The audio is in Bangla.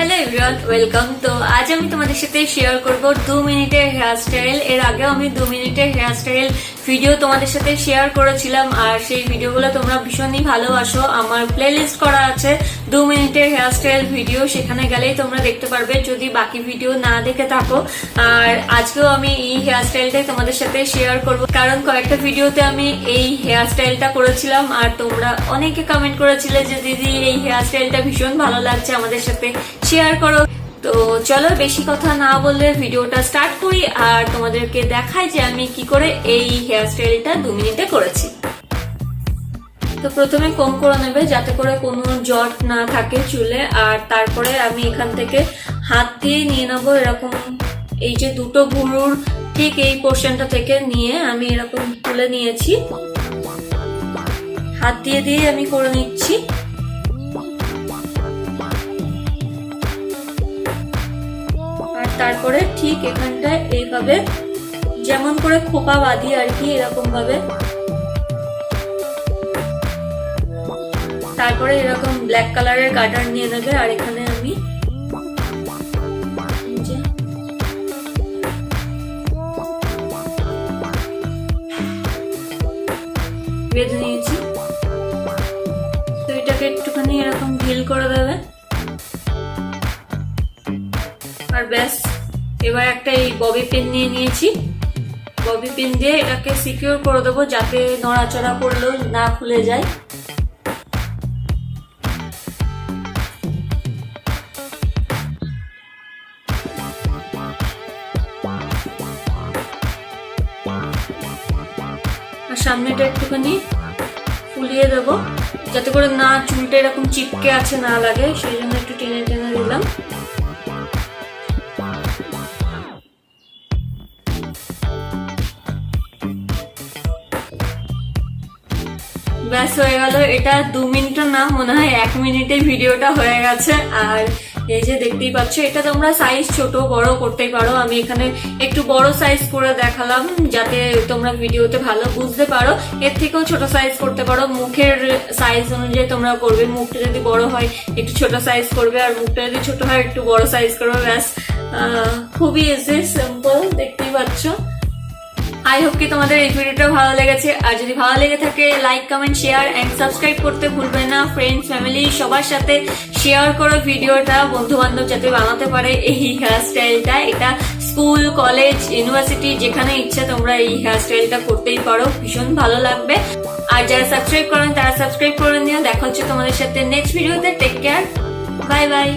Hello everyone welcome. तो आज আমি তোমাদের সাথে শেয়ার করব 2 মিনিটের হেয়ার স্টাইল। এর আগেও আমি 2 মিনিটের হেয়ার স্টাইল ভিডিও তোমাদের সাথে শেয়ার করেছিলাম, আর সেই ভিডিওগুলো তোমরা ভীষণই ভালোবাসো। আমার প্লেলিস্ট করা আছে 2 মিনিটের হেয়ার স্টাইল ভিডিও, সেখানে গেলেই তোমরা দেখতে পারবে যদি বাকি ভিডিও না দেখে থাকো। আর আজকেও আমি এই হেয়ার স্টাইলটাই তোমাদের সাথে শেয়ার করব, কারণ কয়েকটা ভিডিওতে আমি এই হেয়ার স্টাইলটা করেছিলাম আর তোমরা অনেকে কমেন্ট করেছিলে যে দিদি এই হেয়ার স্টাইলটা ভীষণ ভালো লাগছে, আমাদের সাথে শেয়ার করো। তো চলো বেশি কথা না বললে ভিডিওটা স্টার্ট করি আর তোমাদেরকে দেখাই যে আমি কি করে এই হেয়ার স্টাইলটা 2 মিনিটে করেছি। তো প্রথমে কম করে নেবে যাতে করে কোনো জট না থাকে চুলে, আর তারপরে আমি এখান থেকে হাত দিয়ে নিয়ে নেবো এরকম, এই যে দুটো ভুরুর ঠিক এই পোর্শনটা থেকে নিয়ে আমি এরকম তুলে নিয়েছি, হাত দিয়ে দিয়ে আমি করে নিচ্ছি। তারপরে ঠিক এখানটায় এইভাবে যেমন করে খোপা বাঁধি আর কি, এরকম ভাবে। তারপরে এরকম ব্ল্যাক কালারের কাটার নিয়ে নেবে আর এখানে আমি বেঁধে নিয়েছি। তো এটাকে একটুখানি এরকম ঢিল করে দেবে আর ব্যাস। এবার একটা এই ববি পিন নিয়ে নিয়েছি, ববি পিন দিয়ে এটাকে সিকিউর করে দেবো যাতে নড়াচড়া করলেও না খুলে যায়। আর সামনেটা একটুখানি ফুলিয়ে দেবো যাতে করে না চুলটা এরকম চিপকে আছে না লাগে, সেই জন্য একটু টেনে টেনে দিলাম। ব্যাস হয়ে গেল। এটা 2 মিনিটও না, মনে হয় 1 মিনিটে ভিডিওটা হয়ে গেছে। আর এই যে দেখতেই পাচ্ছ, এটা তোমরা সাইজ ছোট বড় করতেই পারো। আমি এখানে একটু বড় সাইজ করে দেখালাম যাতে তোমরা ভিডিওতে ভালো বুঝতে পারো। এর থেকেও ছোট সাইজ করতে পারো, মুখের সাইজ অনুযায়ী তোমরা করবে। মুখটা যদি বড় হয় একটু ছোট সাইজ করবে, আর মুখটা যদি ছোট হয় একটু বড় সাইজ করবে। ব্যাস, খুবই ইজি সিম্পল, দেখতেই পাচ্ছ। আই হোপ কি তোমাদের এই ভিডিওটা ভালো লেগেছে, আর যদি ভালো লেগে থাকে like comment share and subscribe করতে ভুলবে না। ফ্রেন্ডস ফ্যামিলি সবার সাথে শেয়ার করো ভিডিওটা, বন্ধু বান্ধব যাতে বানাতে পারে এই হেয়ার স্টাইলটা। এটা স্কুল কলেজ ইউনিভার্সিটি যেখানে ইচ্ছা তোমরা এই হেয়ার স্টাইলটা করতেই পারো, ভীষণ ভালো লাগবে। আর যারা সাবস্ক্রাইব করেন তারা সাবস্ক্রাইব করে নিও। দেখা হচ্ছে তোমাদের সাথে নেক্সট ভিডিওতে। Take care, bye by.